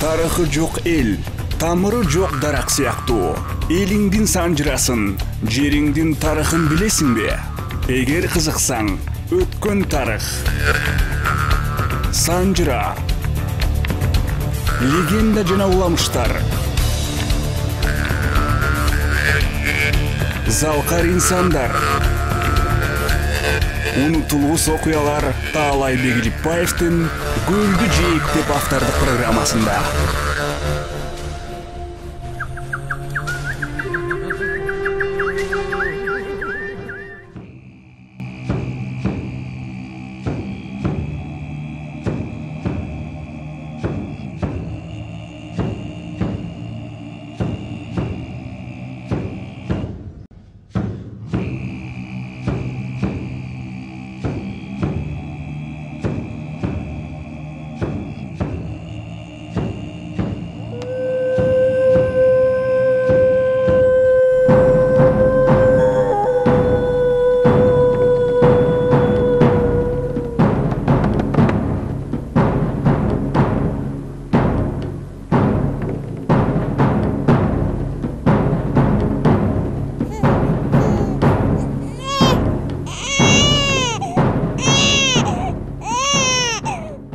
Тарыхы жоқ эл, тамыры жоқ дарақ сияқты. Элиңдин санжырасын, жериңдин тарыхын билесиң бе? Эгер кызыксаң, өткөн тарых. Санжыра. Легенда жана уламыштар. Залкар инсандар. Унутулуус окуялар Таалай Бегилипбаевдин Гүлдү жейик деп автордук программасында.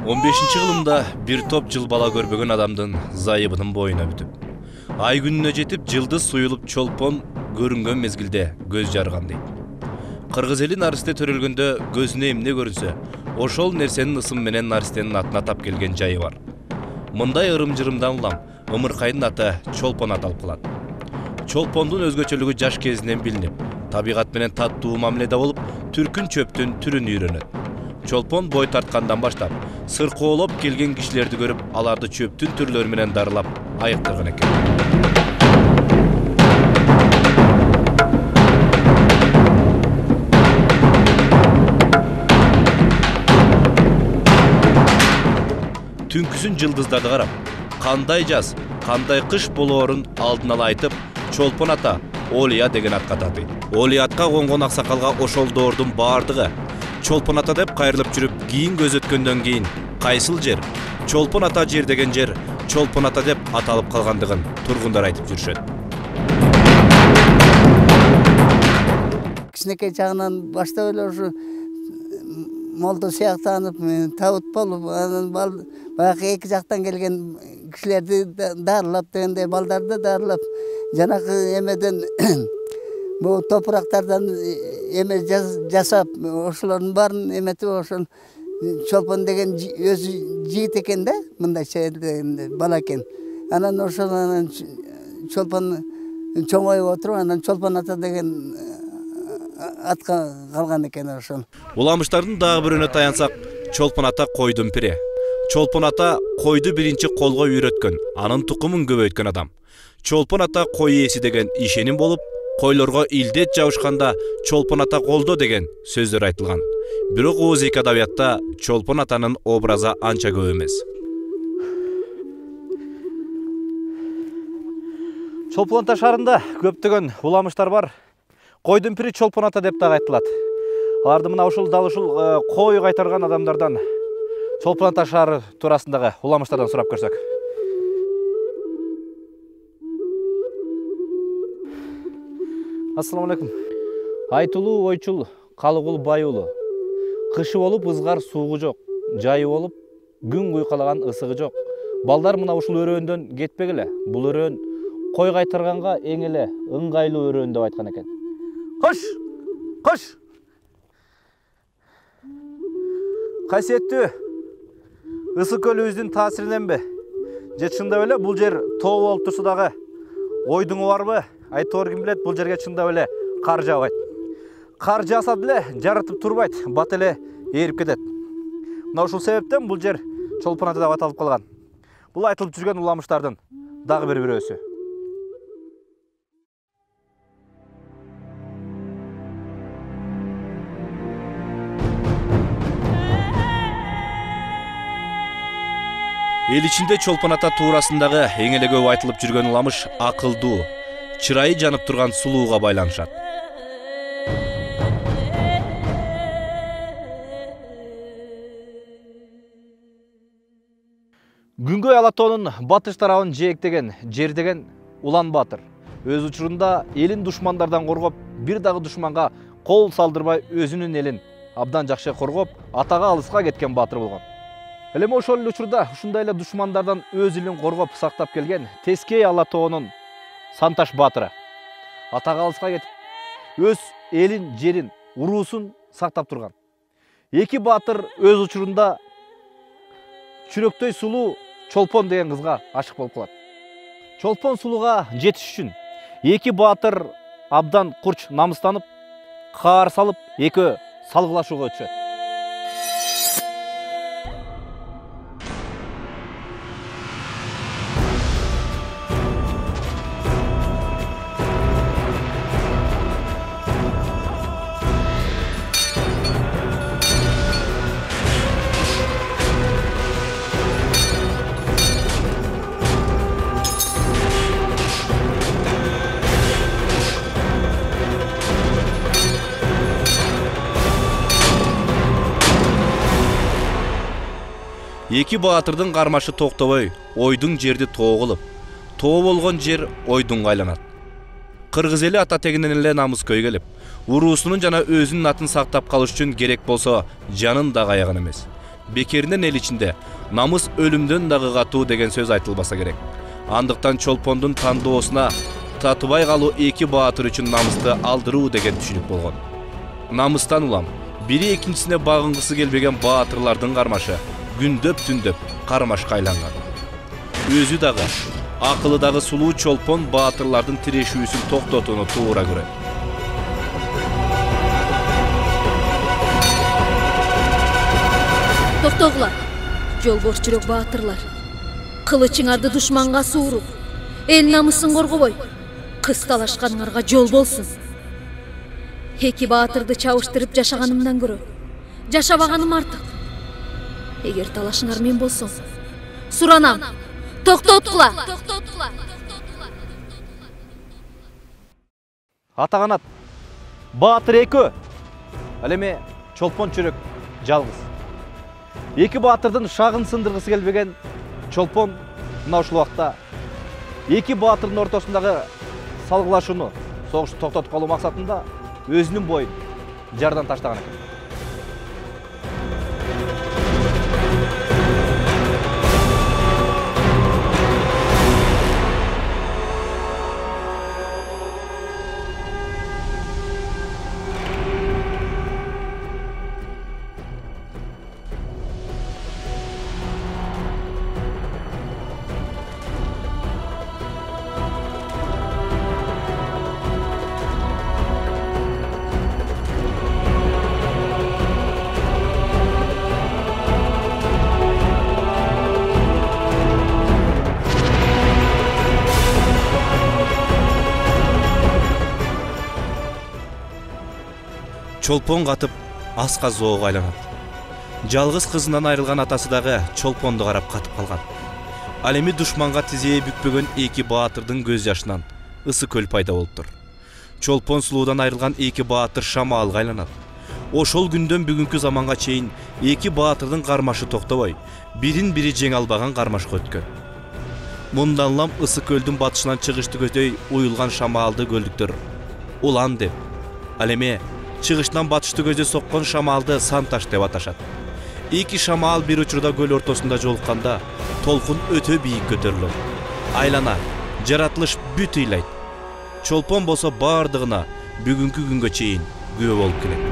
15-жылымда bir топ жыл бала көрбөгөн адамдын зайыбынын боюна бүтүп, ай күнүнө жетип жылдыз суюлуп чолпон көрүнгөн мезгилде көз жарган дейт. Кыргыз эли наристе төрөлгөндө көзүнө эмне көрүнсө, ошол нерсенин ысым менен наристенин атына тап келген жайы бар. Мындай ырым-жырымдан улам ымыркайдын аты чолпон аталып калат. Чолпондун өзгөчөлүгү жаш кезинен билинип, табигат менен таттуу мамиледе болуп, түркүн чөптүн түрүн үйрөнөт. Чолпон бой тарткандан баштап, сыркоолоп келген кишилерди көрүп, аларды чөптүн түрлөрү менен дарылап айыктырган экен. Түнкүсүн жылдыздарды карап, кандай жаз, кандай кыш болоорун алдын ала айтып, чолпон ата Олия деген атка татыйт. Олия атка конгон аксакалга ошол доордун баардыгы чолпон ата деп кайрылып жүрүп, кийин көз өткөндөн кийин кайсыл жер чолпон ата жер деген жер чолпон ата деп аталып калгандыгын тургундар айтып жүрүшөт. Кичинекей чагынан баштап эле ушу молдо сыяктанып, табыт болуп, анан баягы эки жактан келген кишилерди дарылап дегендей, балдарды дарылап, жанакы эмеден bu topraklardan eme жасап, ошолордун баарын эметип, ошол чолпон деген өзү жигит экен да, мындайча бала экен. Анан ошол чолпон чоңоюп отуруп, анан чолпон ата деген атка калган экен ошол. Уламыштардын дагы бирөөнө таянсак, чолпон ата койдун пири. Чолпон ата койду биринчи колго үйрөткөн, анын тукумун көбөйткөн адам. Чолпон ата кой ээси деген ишеним болуп, койлорго илдет жабышканда чолпон ата колдо деген сөздөр айтылган. Бирок ооз-эки адабиятта чолпон атанын образы анча көп эмес. Чолпон ата шаарында көптөгөн уламыштар бар. Койдун пири чолпон ата деп дагы айтылат. Аларды мына ушул дал ушул кой кайтарган адамдардан чолпон ата шаары туурасындагы уламыштардан сурап көрсөк. Ассаламу алейкум. Айтылуу ойчул, калыгул байулу. Кышы болуп ызгар суугу жок, жайы болуп күн куйкалаган ысыгы жок. Балдар мына ушул өрөөндөн кетпегиле. Бул өрөөн кой кайтарганга эң эле ыңгайлуу өрөөн деп айткан экен. Кош! Кош! Касиеттүү ысык көлүбүздүн таасириненби? Же чындап эле бул жер тоо болуп турса дагы ойдуңу барбы? Айтор ким билет, бул жерге чындап эле кар жаабайт. Кар жааса деле жарытып турбайт, бат эле ээрип кетет. Мына ушул себептен бул жер чолпон ата деп аталып калган. Бул айтылып жүргөн уламыштардын дагы бир бирөөсү. Эл ичинде чолпон ата туурасындагы эң эле көп айтылып жүргөн уламыш акылдуу, чырайы жанып турган сулууга байланышат. Күнгөй Алатоонун батыш тарабын жээктеген жердеген Улан Батыр өз учурунда элин душмандардан коргоп, бир дагы душманга кол салдырбай өзүнүн элин абдан жакшы коргоп, атага алыска кеткен батыр болгон. Эми ошол эле учурда ушундай эле душмандардан өз элин коргоп сактап келген Тескей Алатоонун Санташ батыры атага алыска кетип, өз элин, жерин, уруусун сактап турган. Эки батыр өз учурунда чүрөктөй сулуу Чолпон деген кызга ашык болуп калат. Чолпон сулууга жетиш үчүн эки батыр абдан курч намыстанып, каар салып, экөө салгылашууга өтүшөт. Эки баатырдын кармашы токтобой, ойдун жерди тоо кылып, тоо болгон жер ойдунга айланат. Кыргыз эли ата тегинен эле намыс көйгөлүп, уруусунун жана өзүнүн атын сактап калыш үчүн керек болсо, жанын да каяган эмес. Бекеринен эл ичинде намыс өлүмдөн дагы катуу деген сөз айтылбаса керек. Андыктан Чолпондун тандоосуна татыбай калуу эки баатыр үчүн намысты алдыруу деген түшүнүк болгон. Намыстан улам бири экинчисине багынгысы келбеген баатырлардын кармашы күндөп түндөп кармашка айланган. Өзү дагы, акылы дагы сулуу Чолпон баатырлардын тирешүүсүн токтотууну туура көрөт. Токтогула, жолбош жүрөк баатырлар. Кылычыңарды душманга сууруп, эл намысын коргобой, кыз талашканыңарга жол болсун. Эки баатырды чабыштырып жашаганымдан көрө, жашабаганым артык. Эгер талашыңар мен болсоң, суранам, токтоткула. Атаганат, баатыр экөө, ал эми Чолпон чүрөк жалгыз. Эки баатырдын шагын сындыргысы келбеген Чолпон мына ушул убакта эки баатырдын ортосундагы салгылашууну, согушту токтотуп калуу максатында өзүнүн боюн жардан таштаган экен. Чолпон катып аска зоого айланат. Жалгыз кызынан айрылган атасы дагы Чолпонду карап катып калган. Ал эми душманга тизее бүкпөгөн эки баатырдын көз жашынан ысы көл пайда болуптур. Чолпон сулуудан айрылган эки баатыр шамалга айланат. Ошол күндөн бүгүнкү заманга чейин эки баатырдын кармашы токтобой, бирин-бири жеңе албаган кармашка өткөн. Мындан улам ысы көлдүн батышынан чыгышты көздөй уюлган шамалды көлдүктөр Улан деп, ал эми чыгыштан батышты көздөй соккон шамалды Санташ деп аташат. Эки шамал бир учурда көл ортосунда жолукканда толкун өтө бийик көтөрүлөт. Айлана, жаратылыш бүт ыйлайт. Чолпон болсо бардыгына бүгүнкү күнгө чейин күбө болуп келет.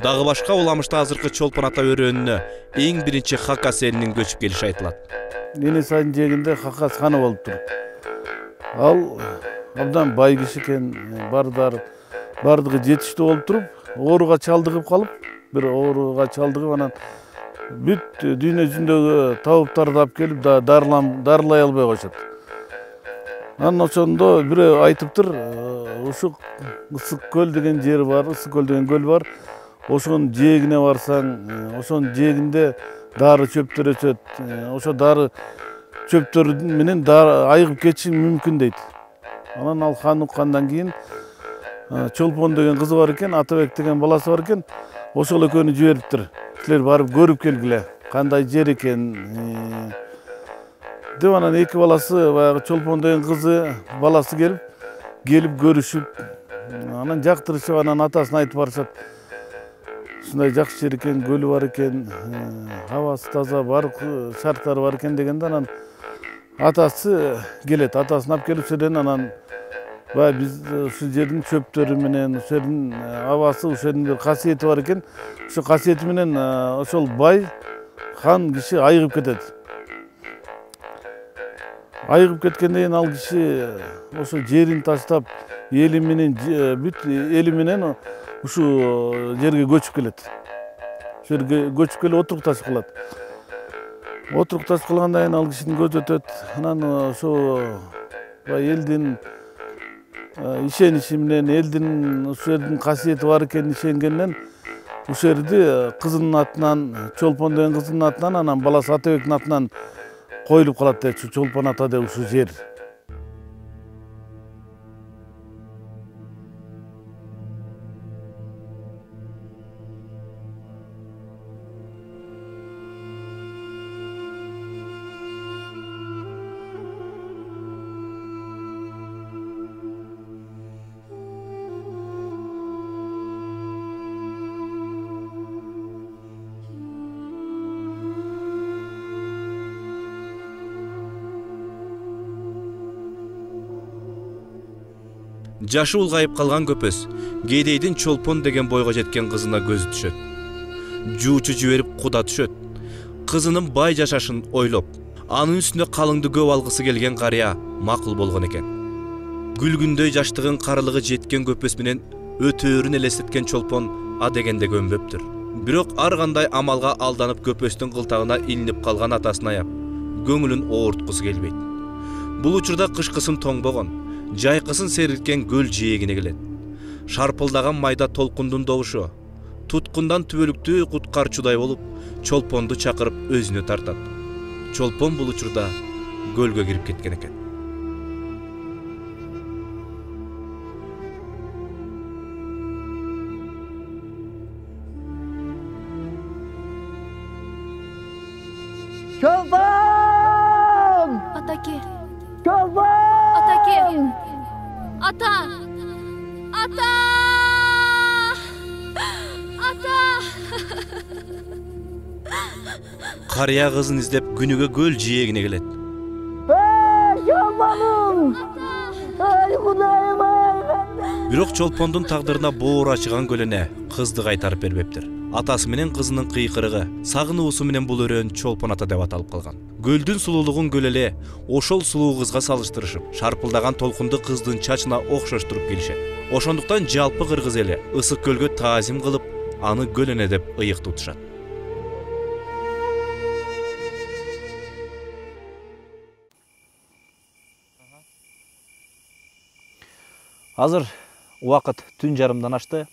Дагы башка уламышта азыркы Чолпон ата өрөөнүнө эң биринчи Хакас элинин көчүп келиши айтылат. Денис айдын жээгинде Хакас ханы болуп туруп. Ал абдан бай киши экен, бардыгы жетиштүү болуп туруп, ооруга чалдыгып калып, анан бүт дүйнө жүзүндөгү табыптарды алып келип дарылай албай коюшат. Анан ошондо бирөө айтыптыр, ушу Ысык көл деген жер бар, Ысык көл деген көл бар. ошонун жээгине барсаң, ошонун жээгинде дары чөптөр өсөт. Ошо дары чөптөр менен айыгып кетиши мүмкүн дейт. Анан ал хан уккандан кийин Чолпон деген кызы бар экен, Атабек деген баласы бар экен. Ошол экөөнү жибериптир. Силер барып көрүп келгиле, кандай жер экен. Деп анан эки баласы, баягы Чолпон деген кызы баласы келип көрүшүп, анан жактырышып, анан атасына айтып барышат. Ушундай жакшы жер экен, көлү бар экен, абасы таза, баардык шарттары бар экен дегенде анан атасы келет. Атасын алып келип седен анан биз ушул жердин чөптөрү менен, ушул жердин абасы, ушул жердин бир касиети бар экен. Ушул касиети менен ошол бай хан киши айыгып кетет. Айыгып кеткенден кийин ал киши ошо жерин таштап, эли менен бүт эли менен ушул жерге көчүп келет. Ушул жерге көчүп келип отурукташып калат. Отурукташып калгандан кийин ал кишинин көзү өтөт. Анан ошо элдин ишениши менен, элдин ушул жердин касиети бар экенин ишенгенден ушул жерди кызынын атынан, Чолпон деген кызынын атынан, анан баласы Атабектин атынан коюлуп калат дейт, Чолпон ата деп ушул жер. Жашы улгайып калган көпөс Кедейдин Чолпон деген бойго жеткен кызына көзү түшөт. Жуучу жиберип куда түшөт. Кызынын бай жашашын ойлоп, анын үстүнө калыңды көп алгысы келген карыя макул болгон экен. Гүлгүндөй жаштыгын карылыгы жеткен көпөс менен өтөөрүн элестеткен Чолпон а дегенде көнбөптүр. Бирок ар кандай амалга алданып көпөстүн кылтагына илинип калган атасын аяп, көңүлүн ооруткусу келбейт. Бул учурда кышкысын тоңбогон, жайкысын сериткен көл жээгине келет. Шарпылдаган майда толкундун добушу туткундан түбөлүктүү куткарчудай болуп, Чолпонду чакырып өзүнө тартат. Чолпон бул учурда көлгө кирип кеткен экен. Чолпон! Атаке! Чолпон! Атаке! Ата! Ата! Ата! Карыя кызын издеп күнүгө көл жээгине келет. Чолпоным! Ай, Кудайым ай! Бирок Чолпондун тагдырына боор ачыган көлөне кызды кайтарып бербептир. Атасы менен кызынын кыйкырыгы, сагынуусу менен бул өрөөн Чолпон ата деп аталып калган. Көлдүн сулуулугун көл эле ошол сулуу кызга салыштырышып, шарпылдаган толкунду кыздын чачына окшоштуруп келишет. Ошондуктан жалпы кыргыз эли ысык көлгө таазим кылып, аны көлөне деп ыйык тутушат. Азыр убакыт түн жарымдан ашты.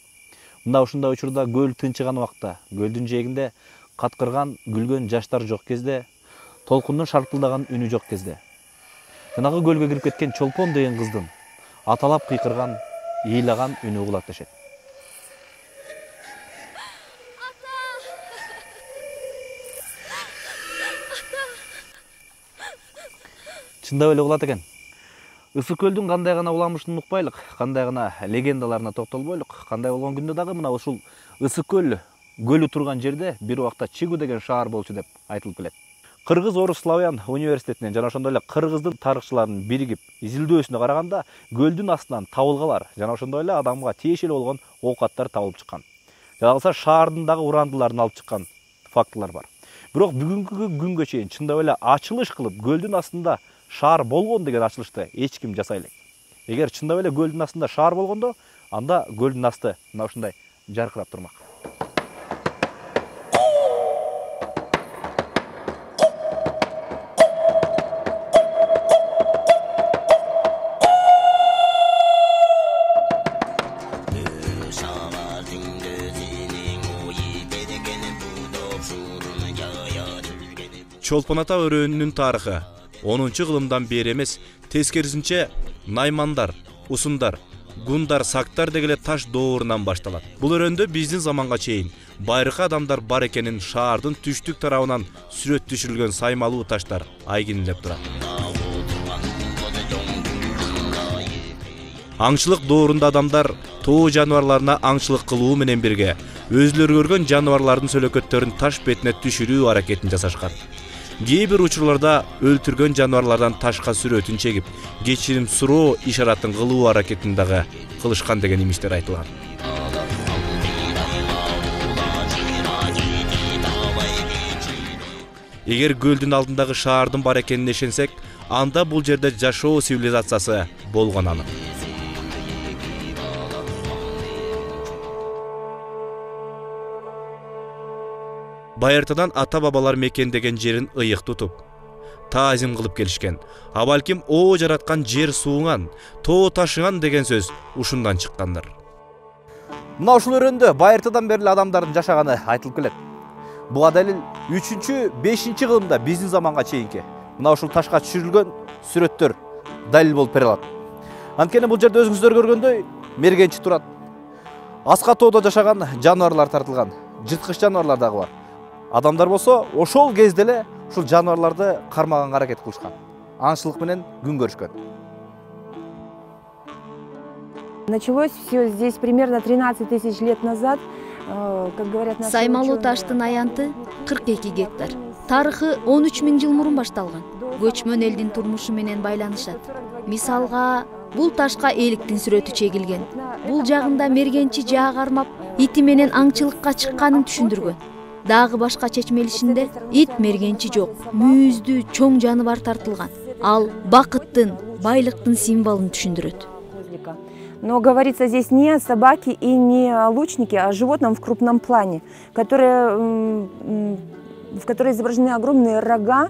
Мында ушундай учурда көл тынчыган убакта, көлдүн жээгинде каткырган, күлгөн жаштар жок кезде, толкундун шарпылдаган үнү жок кезде, жанагы көлгө кирип кеткен Чолпон деген кыздын аталап кыйкырган, ыйлаган үнү угулат дешет. Чындап эле угулат экен. Ысык көлдүн кандай гана уламышын укпайлык, кандай гана легендаларына токтолбойлук, кандай болгон күндө дагы мына ушул ысык көлү турган жерде бир убакта Чигу деген шаар болчу деп айтылып келет. Кыргыз Орус Славян университетинен жана ошондой эле кыргыздын тарыхчыларынын биригип изилдөөсүнө караганда, көлдүн астынан табылгалар жана ошондой эле адамга тиешелүү болгон оокаттар табылып чыккан. Жана калса шаардын дагы урандыларын алып чыккан фактылар бар. Бирок бүгүнкү күнгө чейин чындап эле ачылыш кылып көлдүн астында шаар болгон деген ачылышты эч ким жасай элек. Эгер чындап эле көлдүн астында шаар болгондо, анда көлдүн асты мына ушундай жаркырап турмак. Чолпон ата өрөөнүнүн тарыхы 10-кылымдан бери эмес, тескерисинче наймандар, усундар, гундар, сактар дегеле таш доорунан башталат. Бул өрөөндө биздин заманга чейин байыркы адамдар бар экенин шаардын түштүк тарабынан сүрөт түшүрүлгөн саймалуу таштар айгинелеп турат. Аңчылык доорунда адамдар тоо жаныбарларына аңчылык кылуу менен бирге өзүлөрү көргөн жаныбарлардын сөлөкөттөрүн таш бетине түшүрүү аракетин жасашкан. Кээ бир учурларда өлтүргөн жаныбарлардан ташка сүрөтүн чегип, кечирим суроо ишаратын кылуу аракетин дагы кылышкан деген имиштер айтылган. Эгер көлдүн алдындагы шаардын бар экенине ишенсек, анда бул жерде жашоо цивилизациясы болгон анык. Байыртадан ата-бабалар мекендеген жерин ыйык тутуп, таазим кылып келишкен. А балким о жараткан жер сууңан, тоо ташыган деген сөз ушундан чыккандыр. Мына ушул өрөөндө байыртадан бери адамдардын жашаганы айтылып келет. Буга далил 3-5 кылымда биздин заманга чейинки мына ушул ташка түшүрүлгөн сүрөттөр далил болуп бере алат. Анткени бул жерде өзүңүздөр көргөндөй мергенчи турат. Аска тоодо жашаган жаныбарлар тартылган, жырткыч жаныбарлар дагы бар. Адамдар болсо ошол кезде эле ушул жаныбарларды кармаганга аракет кылышкан. Аңчылык менен күн көрүшкөн. Началось все здесь примерно 13 тысяч лет назад. Как говорят наши Саймалуу ученые, таштын аянты 42 гектар. Тарыхы 13 000 жыл мурун башталган. Көчмөн элдин турмушу менен байланышат. Мисалга, бул ташка эликтин сүрөтү чегилген. Бул жагында мергенчи жаа кармап, ити менен аңчылыкка чыкканын түшүндүргөн. Дагы башка чечмелишинде ит мергенчи жок, мүйүздүү чоң жаныбар тартылган. Ал бакыттын, байлыктын символун түшүндүрөт. Но говорится здесь не о собаке и не о лучнике, а о животном в крупном плане, в которой изображены огромные рога,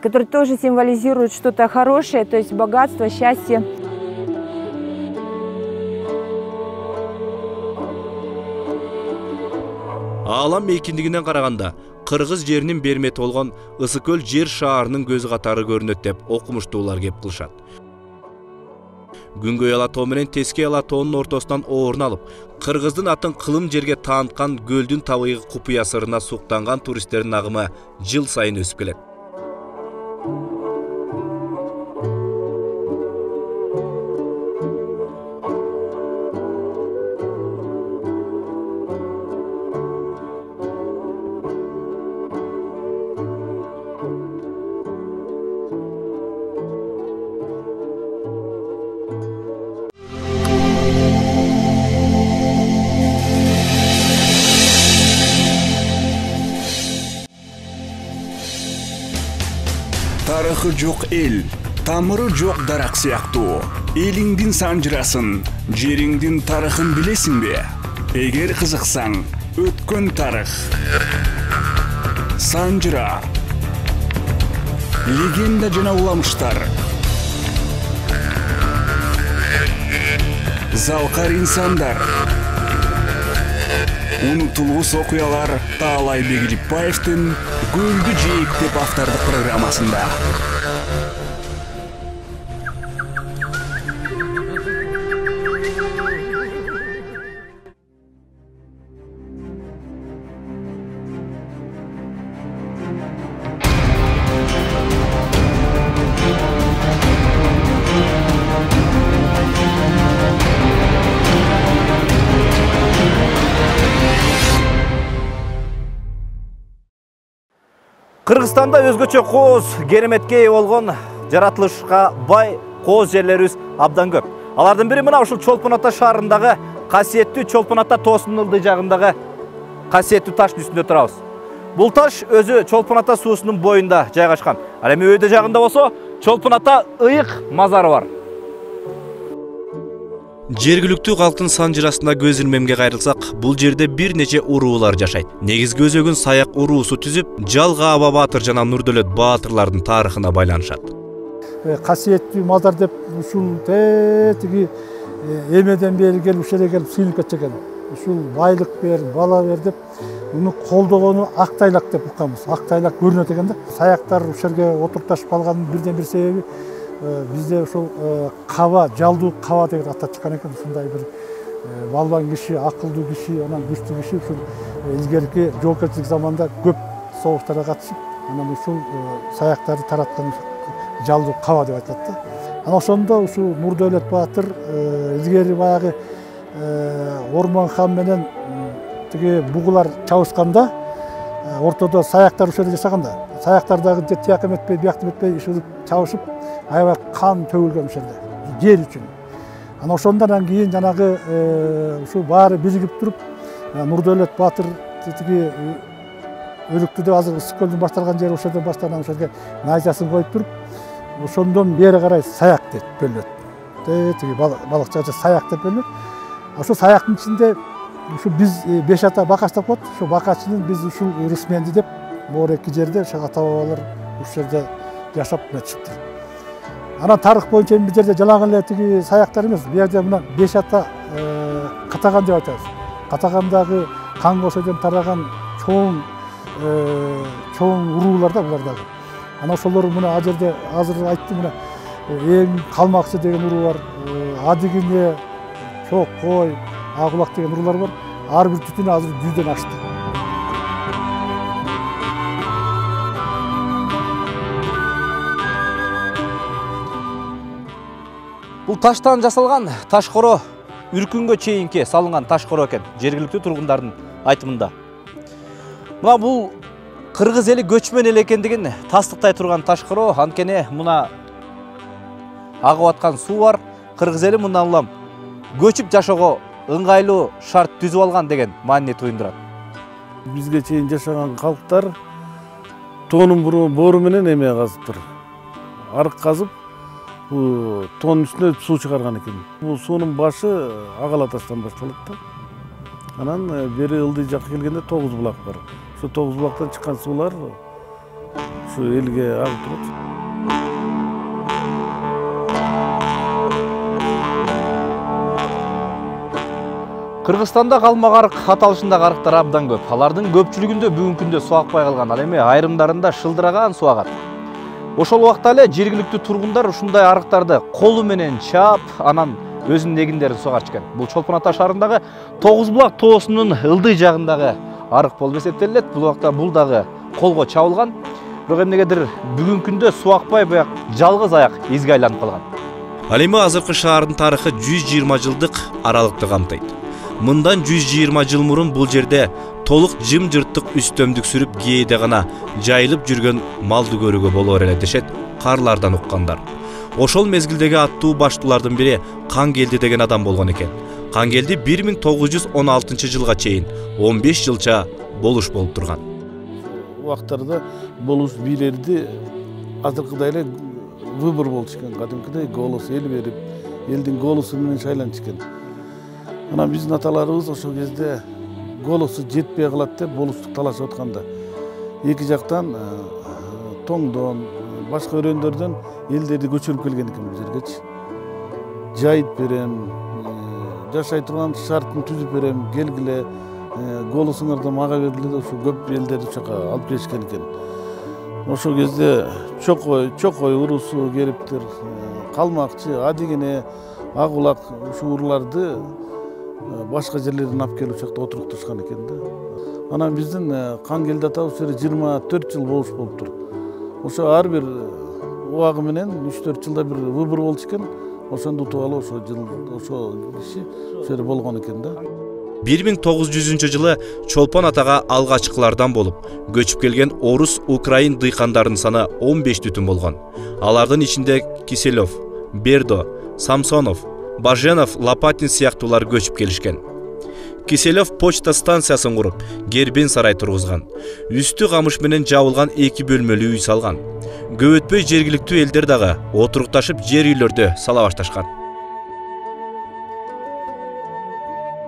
которые тоже символизируют что-то хорошее, то есть богатство, счастье. Алам мейкиндигинен караганда, кыргыз жеринин бермети болгон Ысыкөл жер шаарынын көзү катары көрүнөт деп окумуштуулар кеп кылышат. Күнгөй Алатоо менен Тескей Алатоонун ортосунан орун алып, кыргыздын атын кылым жерге таанткан көлдүн табыгы купуя сырына суктанган туристтердин агымы жыл сайын өсүп келет. Тарыхы жок эл, тамыры жок дарак сыяктуу. Элиңдин санжырасын, жериңдин тарыхын билесиңби? Эгер кызыксаң, өткөн тарых. Санжыра. Легенда жана уламыштар. Залкар инсандар. Унутулуус окуялар Таалай Бегилипбаевдин Көлдү жээк деп автордук программасында. Кыргызстанда өзгөчө кооз кереметке ээ болгон жаратылышка бай кооз жерлерибиз абдан көп. Алардын бири мына ушул Чолпон ата шаарындагы касиеттүү Чолпон ата тоосунун ылдый жагындагы касиеттүү таштын үстүндө турабыз. Бул таш өзү Чолпон ата суусунун боюнда жайгашкан. Ал эми өйдө жагында болсо Чолпон ата ыйык мазары бар. Жергиликтүү калктын санжырасына көз илмемге кайрылсак, бул жерде бир нече уруулар жашайт. Негизги өзөгүн Саяк уруусу түзүп, Жалга Аба Баатыр жана Нурдөлөт баатырлардын тарыхына байланышат. Касиеттүү мазар деп ушул тиги эмеден бери келип ушул жерге келип сыйынып кеткен. Ушул байлык бер, бала бер деп Bunu колдогону Актайлак деп укканбыз. Актайлак көрүнөт экен да. Саяктар ушул жерге отурупташып калганын бирден бир себеби бизде ошол каба, жалдуу каба деген ат чыккан экен. Ушундай бир балбан киши, акылдуу киши, анан күчтүү киши ушул илгерки жоокерчилик заманда көп согуштарга катышып, анан ушул саяктарды тараткан жалдуу каба деп айтылат да. Анан ошондо ушул Нурдөөлөт баатыр илгери баягы Орман хан менен тиги бугулар чабышканда ортодо саяктар ушул жерде жашаган да. Саяктар дагы тияк эметпей, бияк эметпей ушул чабышып, аябай кан төгүлгөн ушул жерде. Жер үчүн. Анан ошондон кийин жанагы ушул баары биригип туруп, Нурдөөлөт баатыр тиги өлүктү деп азыр Ысык көлдүн башталган жери ошодон башталган ошолго найзасын коюп туруп, ошондон бери карай саяк деп бөлүнөт. Тиги балыкчы саяк деп бөлүнөт. Ошол саяктын ичинде ушу биз 5 ата бакаштап коет. Ошо бакачынын биз ушул Рысменди деп боор эки жерде ошо ата бабалар ушул жерде жашап өтүшүптүр. Анан тарых боюнча бир жерде жалаң эле тиги саяктар эмес, бул жерде мына 5 ата катаган деп айтабыз. Катагандагы кан кошодон тараган чоң уруулар да булар дагы. Анан ошолор мына ал жерде азыр айттым, мына эң калмакчы деген уруу бар, Адыгине, Чокой, Акулак деген уруулар бар. Ар бир түтүнү азыр 100дөн ашты. Бул таштан жасалган ташкоро үркүнгө чейинки салынган ташкоро экен, жергиликтүү тургундардын айтымында. Мына бул кыргыз эли көчмөн эл экендигин тастыктай турган ташкоро, анткени мына агып аткан суу бар. Кыргыз эли мындан улам көчүп жашоого ыңгайлуу шарт түзүп алган деген маани туюндурат. Бизге чейин жашаган калктар тоонун боору менен эме казыптыр. Арык казып, тоонун үстүнө суу чыгарган экен. Бул суунун башы Агала таштан башталат да. Анан бери ылдый жакка келгенде 9 булак бар. Ошо 9 булактан чыккан суулар ушу элге агып турат. Кыргызстанда калмак арык аталышындагы арыктар абдан көп. Алардын көпчүлүгүндө бүгүнкү күндө суу акпай калган, ал эми айрымдарында шылдыраган суу агат. Ошол убакта эле жергиликтүү тургундар ушундай арыктарды колу менен чаап, анан өзүнүн эгиндерин сугарчу экен. Бул Чолпон Ата шаарындагы 9 булак тоосунун ылдый жагындагы арык болуп эсептелет. Бул убакта бул дагы колго чабылган. Бирок эмнегедир бүгүнкү күндө суу акпай буяк жалгыз аяк изге айланып калган. Ал эми азыркы шаардын тарыхы 120 жылдык аралыкты камтыйт. Мындан 120 жыл мурун бул жерде толук жым-жырттык үстөмдүк сүрүп кээде гана жайылып жүргөн малды көрүүгө болор эле дешет карлардан уккандар. Ошол мезгилдеги аттуу баштуулардын бири Кангелди деген адам болгон экен. Кангелди 1916 жылга чейин 15 жылча болуш болуп турган. Убактарда болуш бийлерди азыркыдай эле выбор болчу экен. Кадимкидей голос эл берип, элдин голосу менен шайланчу экен. Анан биздин аталарыбыз ошол кезде голосу жетпей калат деп болуштук талашып атканда эки жактан тоңдон, башка өрөөндөрдөн элдерди көчүрүп келген экен бул жергечи. Жайып берем, жашай турган шартын түзүп берем, келгиле, голосуңарды мага бергиле деп ушу көп элдерди ушака алып келишкен экен. Ошол кезде Чокой уруусу келиптир, Калмакчы, Адыгине, Акулак ушу урууларды башка жерлерден алып келип ушакта отуруктушкан экен да. Анан биздин Кангелди атабыз 24 жыл болуш болуптур. Ошо ар бир убагы менен 3-4 жылда бир выбор болчу экен. Ошондо утуп алып ошо киши ошол жерде болгон экен да. 1900 жылы Чолпон Атага алгачкылардан болуп, көчүп келген орус, украин дыйкандарынын саны 15 түтүн болгон. Алардын ичинде Киселев, Бердо, Самсонов, Баженов, Лопатин сыяктуулар көчүп келишкен. Киселев почта станциясын куруп, Гербен сарай тургузган. Үстү камыш менен жабылган 2 бөлмөлүү үй салган. Көп өтпөй жергиликтүү элдер дагы отурукташып жер үйлөрдө сала башташкан.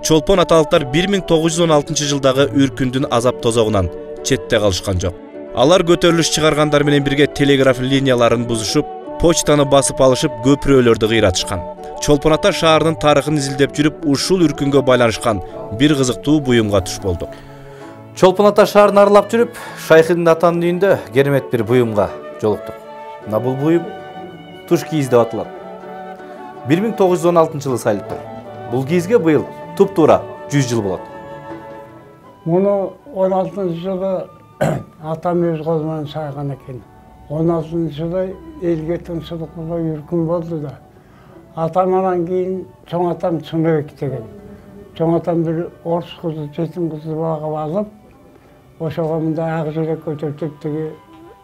Чолпон аталыктар 1916 жылдагы үркүндүн азап тозогунан четте калышкан жок. Алар көтөрүлүш чыгаргандар менен бирге телеграф линияларын бузушуп, почтаны басып алышып, көпүрөлөрдү кыйратышкан. Чолпон Ата шаарынын тарыхын изилдеп жүрүп, ушул үркүнгө байланышкан бир кызыктуу буюмга туш болдук. Чолпон ата шаарын аралап жүрүп, Шайхидин атанын үйүндө керемет бир буюмга жолуктук. Мына бул буюм туш кийиз деп аталат. 1916 жылы салыптыр. Бул кийизге быйыл туп-туура 100 жыл болот. Муну 16 жылы атам өз колу менен сайган экен. 16 жылы элге тынччылык үркүн болду да. Атамдан кийин чоң атам Чынбек деген. Чоң атам бир орус кызы, жетим кызы багып алып, ошого мындай ак жүрөк көтөртүп тиги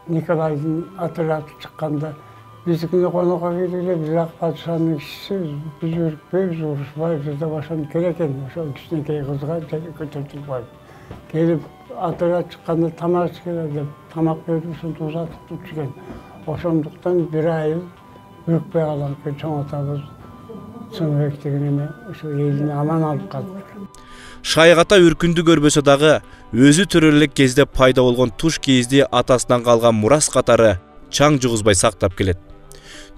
Николайдын отряды чыкканда биздикине конокко келгенде биз ак падышанын кишисибиз, биз үркпөйбүз, урушпайбыз деп ошону керек экен. Ошол кичинекей кызга көтөртүп коюп келип отряд чыкканда тамак ичкиле деп тамак берип ушинтип узатып турчу. Ошондуктан бир айыл үркпөй калган экен. Чоң атабыз Чынбек деген эме ошо элин аман алып калды. Шайык ата үркүндү көрбөсө дагы өзү төрөлүк кезде пайда болгон туш кийизди атасынан калган мурас катары чаң жугузбай сактап келет.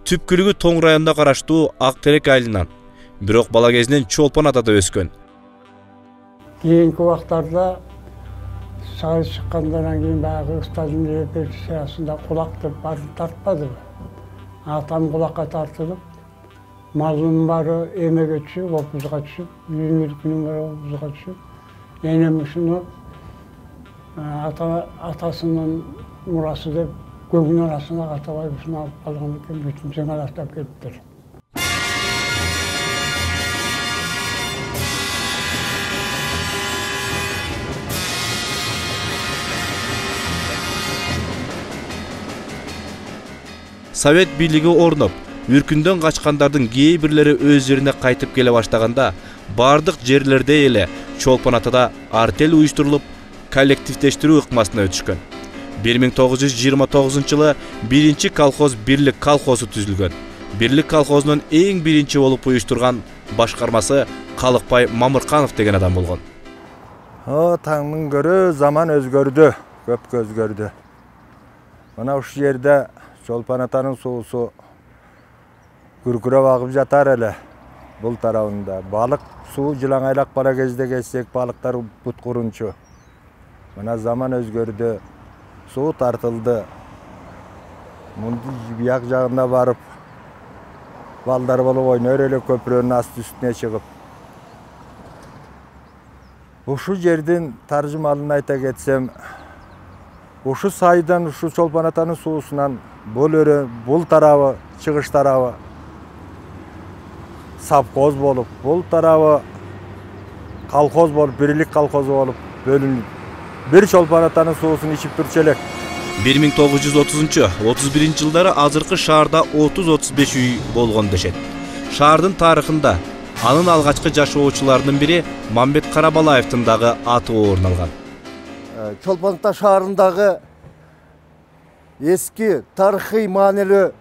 Түпкүлүгү Тоң районуна караштуу Ак Терек айылынан, бирок бала кезинен Чолпон атада өскөн. Кийинки убактарда сайыс чыккандан кийин баягы Сталин репрессиясында кулак деп тартпадыбы. Атам кулакка тартылып, малынын баары эмеге түшүп, опузга түшүп, үйүнүн баары опузга түшүп, энем ушуну атасынын мурасы деп көгүн арасына катабай ушуну алып калган экен, бүтүн жыңалактап кетиптир. Совет бийлиги орноп, үркүндөн качкандардын кээ бирлери өз жерине кайтып келе баштаганда, бардык жерлерде эле Чолпон атада артель уюштурулуп, коллективдештирүү ыкмасына өтүшкөн. 1929 жылы биринчи колхоз Бирлик колхозу түзүлгөн. Бирлик колхозунун эң биринчи болуп уюштурган башкармасы Калыкбай Мамырканов деген адам болгон. Таңдын көрү заман өзгөрдү, көп өзгөрдү. Мына ушул жерде Чолпон атанын суусу күркүрөп агып жатар эле. Бул тарабында балык суу жылаңайлак бара кезде келсек, балыктар бут курунчу. Мына заман өзгөрдү, суу тартылды. Мунду бияк жагында барып, балдар болуп ойнор эле көпүрөнүн асты үстүнө чыгып. Ушул жердин таржымалын айта кетсем, ушу сайдан, ушу Чолпон атанын суусунан бул тарабы, чыгыш тарабы совхоз болуп, бул тарабы колхоз болуп, Бирлик колхозу болуп бөлүнүп, бир Чолпон атанын суусун ичип турчу элек. 1930-31 жылдары азыркы шаарда 30-35 үй болгон дешет. Шаардын тарыхында анын алгачкы жашоочуларынын бири Мамбет Карабалаевдин дагы аты орун алган. Чолпон ата шаарындагы эски тарыхый маанилүү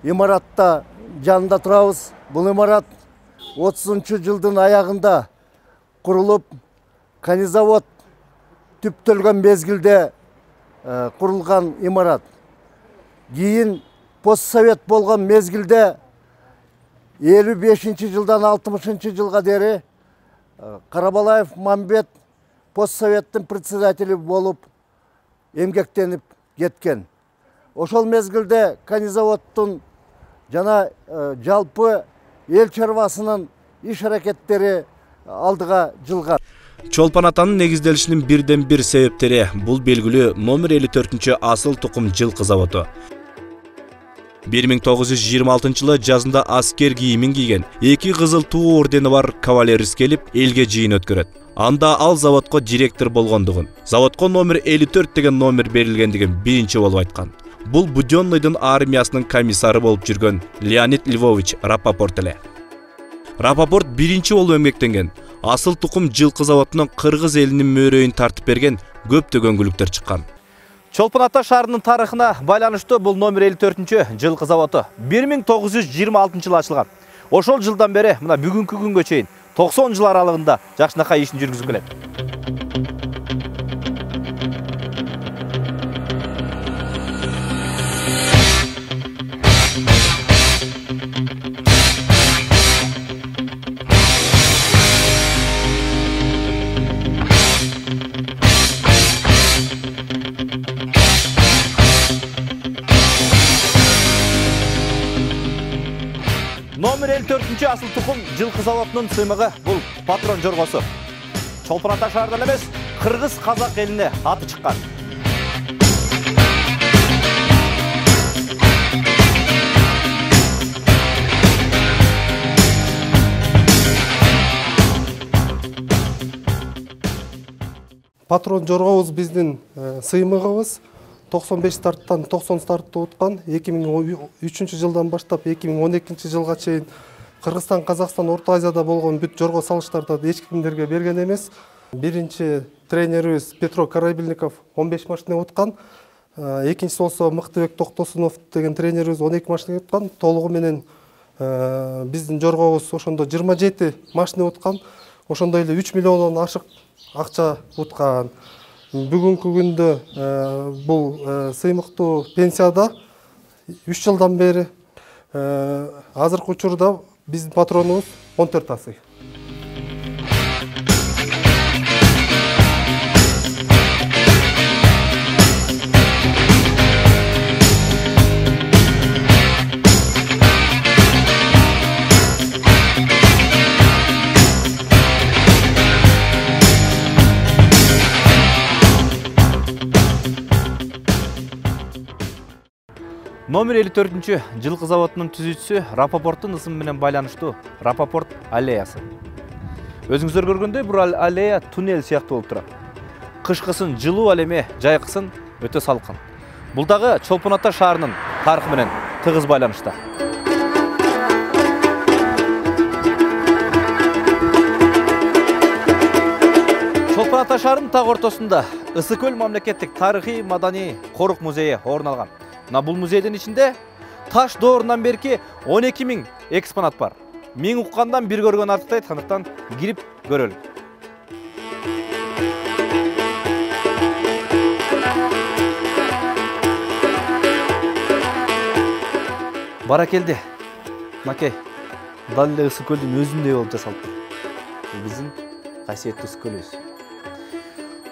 имаратта жанында турабыз. Бул имарат 30 жылдын аягында курулуп, канизавод түптөлгөн мезгилде курулган имарат. Кийин постсовет болгон мезгилде 55 жылдан 60 жылга дери Карабалаев Мамбет постсоветтин председатели болуп эмгектенип кеткен. Ошол мезгилде канизаводдун жана жалпы эл чарбасынын иш аракеттери алдыга жылган. Чолпон атанын негизделишинин бирден бир себептери бул белгилүү номер 54 асыл тукум жылкы заводу. 1926 жылы жазында аскер кийимин кийген, 2 кызыл туу ордени бар кавалерист келип элге жыйын өткөрөт. Анда ал заводко директор болгондугун, заводко номер 54 деген номер берилгендигин биринчи болуп айткан. Бул Будённыйдын армиясынын комиссары болуп жүргөн Леонид Львович Рапопорт эле. Рапопорт биринчи болуп эмгектенген. Асыл тукум жылкы заводунун кыргыз элинин мөөрөйүн тартып берген көптөгөн күлүктөр чыккан. Чолпон ата шаарынын тарыхына байланыштуу бул номер 54 жылкы заводу 1926 жылы ачылган. Ошол жылдан бери мына бүгүнкү күнгө чейин 90 жыл аралыгында жакшынакай ишин жүргүзүп келет. 54-чү асыл тукум жылкы заводунун сыймыгы бул патрон жоргосу. Чолпон Ата шаарынан эмес, кыргыз казак элине аты чыккан. Патрон жоргобуз биздин сыймыгыбыз 95 старттан 90 стартты уткан. 2003 жылдан баштап 2012 жылга чейин Кыргызстан, Казакстан, Орто Азияда болгон бүт жорго салыштарды эч кимдерге берген эмес. Биринчи тренерибиз Петро Карабельников 15 машина уткан. Экинчиси болсо Мыктыбек Токтосунов деген тренерибиз 12 машина уткан. Толугу менен биздин жоргобуз ошондо 27 машина уткан. Ошондой эле 3 миллиондон ашык акча уткан. Бүгүнкү күндө бул сыймыктуу пенсияда 3 жылдан бери азыркы учурда биздин патронубуз 14 асый. Номер 54-чү жылкы заводунун түзүүчүсү Рапопорттун ысымы менен байланыштуу Рапопорт аллеясы. Өзүңүздөр көргөндөй бул аллея туннель сыяктуу болуп турат. Кышкысын жылуу ал эме, жайкысын өтө салкын. Бул дагы Чолпон Ата шаарынын тарыхы менен тыгыз байланышта. Чолпон Ата шаарынын так ортосунда Ысык көл мамлекеттик тарыхый маданий корук музейи орун алган. Мына бул музейдин ичинде таш доорунан берки 12 000 экспонат бар. Мен уккандан бир көргөн артыктайт, андыктан кирип көрөлү. Баракелди. Макей, дал эле Ысык көлдүн өзүндөй болуп жасалыптыр. Бул биздин касиеттүү Ысык көлүбүз.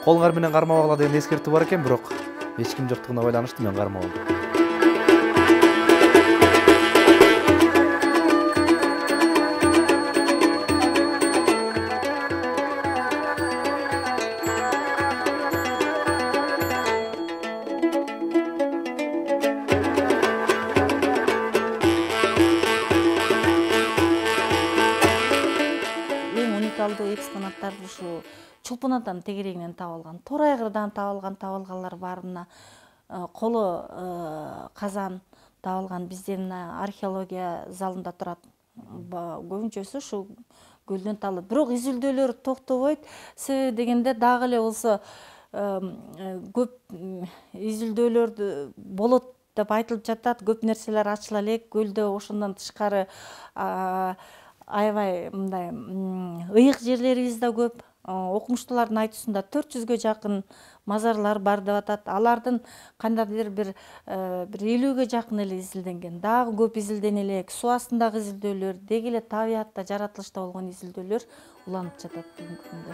Колуңар менен кармабагыла деген эскертүү бар экен, бирок эч ким жоктугуна байланыштуу мен кармап алдым. Экспонаттарды ушу Чолпон Атанын тегерегинен табылган, Торайгырдан табылганлар бар. Мына коло казан табылган биздин археология залында турат. Көбүнчөсү ушу көлдөн табылат. Бирок изилдөөлөр токтобойт. Себеби дегенде дагы эле болсо көп изилдөөлөр болот деп айтылып жатат. Көп нерселер ачыла элек. Көлдө ошондон тышкары аябай мындай ыйык жерлерибиз да көп. Окумуштуулардын айтуусунда 400-гө жакын мазарлар бар деп атат. Алардын кандайдыр бир 50-ге жакын эле изилденген. Дагы көп изилдене элек. Суу астындагы изилдөөлөр, деги эле табиятта, жаратылышта болгон изилдөөлөр уланып жатат бүгүнкү күндө.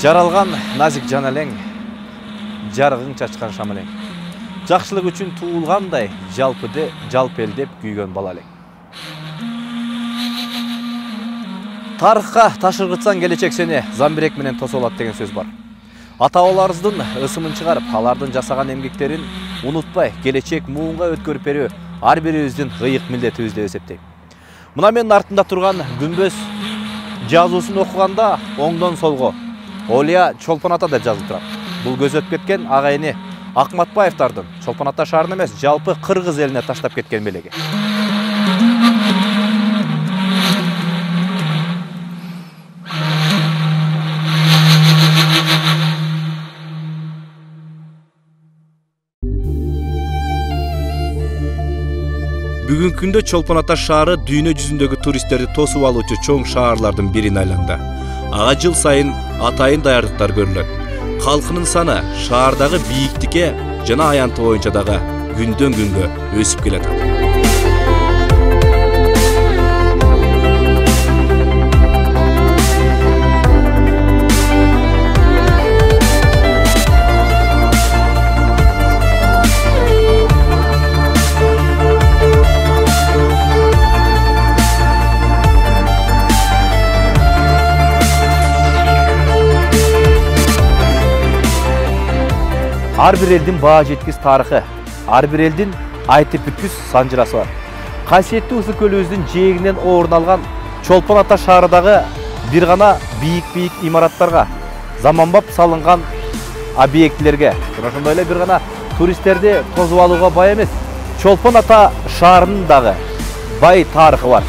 Жаралған назик жан әлең, жарығың чачқан шам әлең. Жақшылық үшін туылғандай, жалпыды жалп елдеп күйген бала әлең. Тарыққа ташырғытсан келечек сені замбирек менен тосолат деген сөз бар. Ата-бабаларыбыздын ысымын чыгарып, алардын жасаған эмгектерин унутпай, келечек муунга өткөрүп берүү ар бирибиздин ыйык милдетибиз деп эсептейм. Мына менин артында турган күмбөз жазуусун окуганда оңдон солго Олия Чолпон ата деп жазылып турат. Бул көз өтүп кеткен агайыны Акматбаевдардын Чолпон ата шаарына эмес, жалпы Кыргыз элине таштап кеткен белеги. Бүгүнкү күндө Чолпон ата шаары дүйнө жүзүндөгү туристтерди тосуп алуучу чоң шаарлардын бирине айланды. Ага жыл сайын атайын даярдыктар көрүлөт. Калкынын саны шаардагы бийиктикке жана аянты боюнча дагы күндөн күнгө өсүп келатат. Ар бир элдин баа жеткис тарыхы, ар бир элдин айтып бүткүс санжырасы бар. Касиеттүү Ысык көлүбүздүн жээгинен орун алган Чолпон ата шаарындагы бир гана бийик имараттарга, заманбап салынган объектилерге, ошондой эле бир гана туристтерди тосуп алууга бай эмес, Чолпон ата шаарынын дагы бай тарыхы бар.